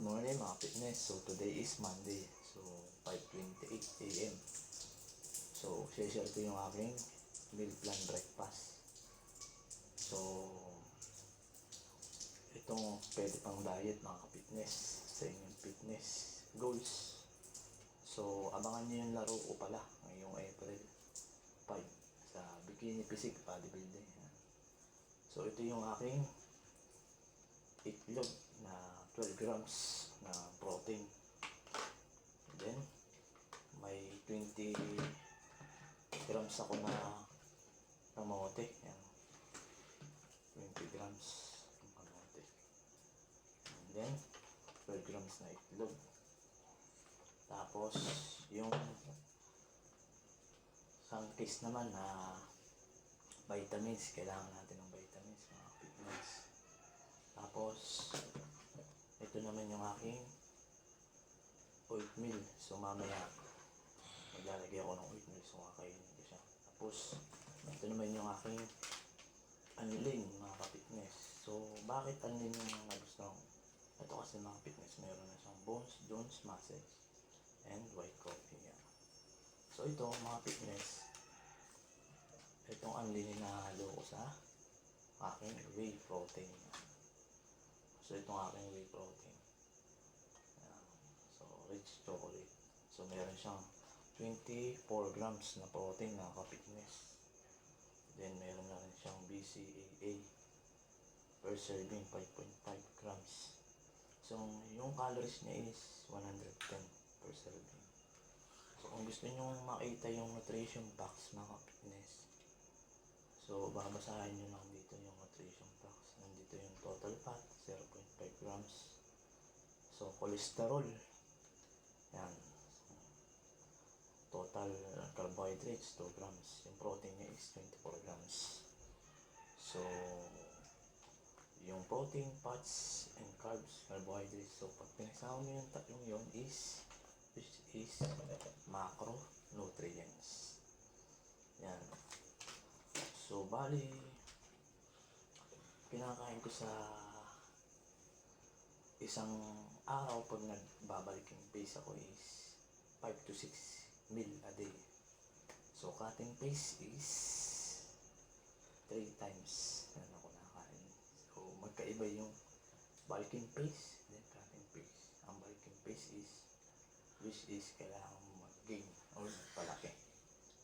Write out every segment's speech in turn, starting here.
Morning mga fitness. So today is Monday. So 5:28 AM. So share ko yung aking meal plan breakfast. So itong pwede pang diet mga fitness sa inyong fitness goals. So abangan nyo yung laro ko pala ngayong April 5 sa Bikini Physique Bodybuilding. So ito yung aking itlog na 12 grams na protein. And then may 20 grams ako na kamote. Yan. 20 grams ng kamote. And then 12 grams na itlog. Tapos yung sunkist naman na vitamins. Kailangan natin ng vitamins mga fitness. Tapos ito naman yung aking oatmeal. So mamaya maglalagay ako ng oatmeal, so kakainin ko siya. Tapos ito naman yung aking anlin mga ka-fitness. So bakit anlin yung nagustuhan ko? Ito kasi mga fitness, meron na siyang bones, joints, muscles, and white coffee. Yeah. So ito mga fitness, itong anlin na halo ko sa aking whey protein. So itong aking whey protein. Ayan. So rich chocolate. So meron siyang 24 grams na protein na ka-fitness. Then meron na rin siyang BCAA per serving 5.5 grams. So yung calories niya is 110 per serving. So kung gusto niyo makita yung nutrition box mga ka-fitness, so babasahin nyo lang dito yung nutrition box. Nandito yung total fat 0.5 grams. So cholesterol, yan, total carbohydrates 2 grams. Yung protein niya is 24 grams. So yung protein, fats, and carbs, carbohydrates, so pag pinagsama mo yung tatlong yun which is macronutrients. Yan. So, bali, kinakain ko sa isang araw pag nagbabalik yung pace ako is 5 to 6 meal a day. So, cutting pace is 3 times na ako nakakain. So, magkaiba yung bulking pace then cutting pace. Ang bulking pace is which is kailangan mag-gain or palaki.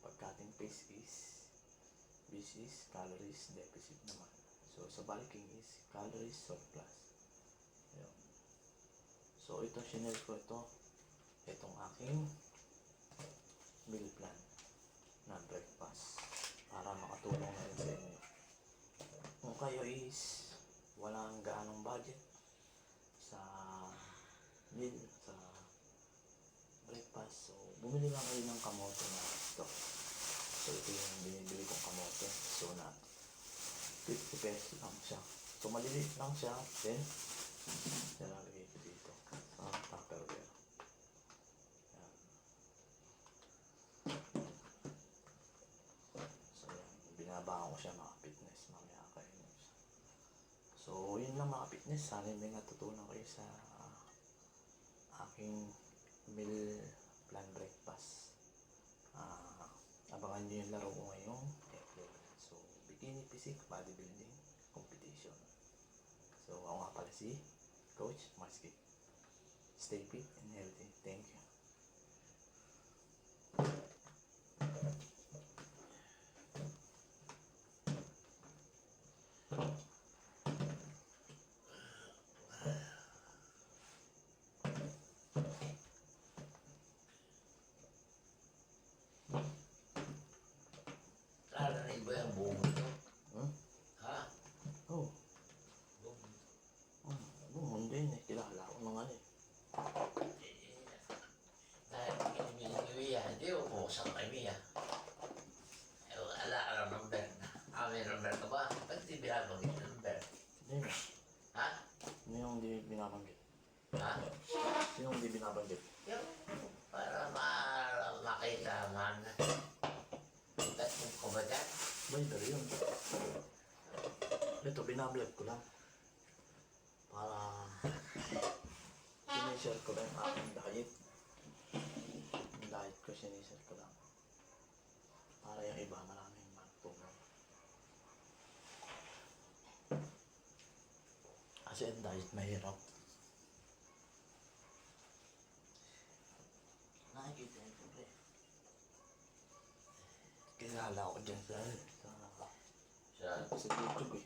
Pag cutting pace is which is calories deficit naman. So, sa bulking is calories surplus. Ayun. So, ito, sinare ko itong aking meal plan na breakfast para makatulong na rin sa inyo. Kung kayo is walang gaanong budget sa meal, sa breakfast, so, bumili lang kayo ng kamote na ito. So ito yung binibili kong kamote. So na 50 pesos lang siya. So maliliit lang siya. Then nilalagay ko dito sa Tupperware. Yan. So yan, binabaon ko siya mga fitness. Mamaya kainin ko siya. So yun lang mga fitness. Sana may natutunan kayo sa aking meal plan breakfast. Abangan nyo yung laro ko ngayong April. So, Bikini Physique Bodybuilding Competition. So, ako nga pala si Coach Maski. Stay fit and healthy. Thank you. Narinig ba yung buong ito? Ha? Oh, Buong. hindi eh. Kilala ko ng ano eh. Dahil kinibigay yan, hindi ko buksan kami yan. Wala ka ng number na. May number ka ba? Ba't di binabagay yung number? Hindi na. Ha? Ano yung hindi binabanggit? Ha? Sino hindi binabanggit? Yung para makita man. Ba't mo ko ba dyan? Viber yun. Ito, binablog ko lang. Para sinishare ko lang yung aking diet. Yung diet ko, sinishare ko lang. Para yung iba, maraming matulong. Kasi ang diet mahirap. Nakikita niyo po pre. Kilala ko dyan Sa, sa YouTube eh.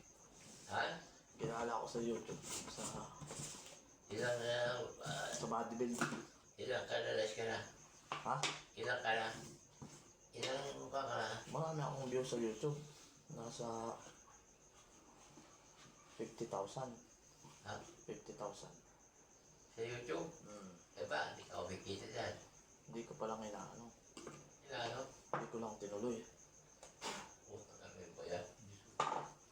ha? Kilala ko sa YouTube. Ilang, Sa bodybuilding. ilang kanalas ka na? Ha? Ilang ka na? Ilang mukha ka na? Marami akong views sa YouTube. Nasa 50,000. Ha? 50,000. Sa YouTube? Eh ba, hindi ka kumikita dyan. Hindi ko palang inaano. Ano? Hindi ko lang tinuloy. Puta ka rin ba yan?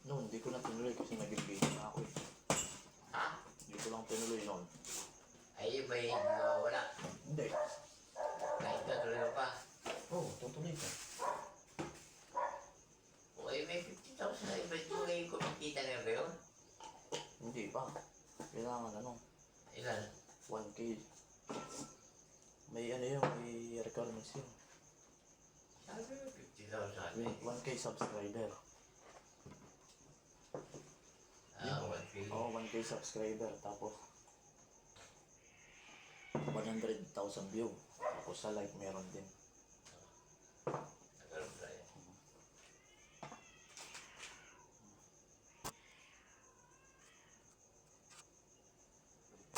Noon, hindi ko na tinuloy kasi naging busy na ako eh. Ha? Hindi ko lang tinuloy noon. Ay, iba yung nawawala. Hindi. Kahit natuloy mo pa. Oo, tutuloy ka. O ay, may 50,000 na iba. Ito ngayon kumikita na ba yun? Hindi pa. Kailangan ano, Ilan? 1K. May ano yun, may requirements yun. Sabi mo 50,000. May 1K subscriber. Ah, 1K. Oo, 1K subscriber. Tapos 100,000 view. Tapos sa like meron din.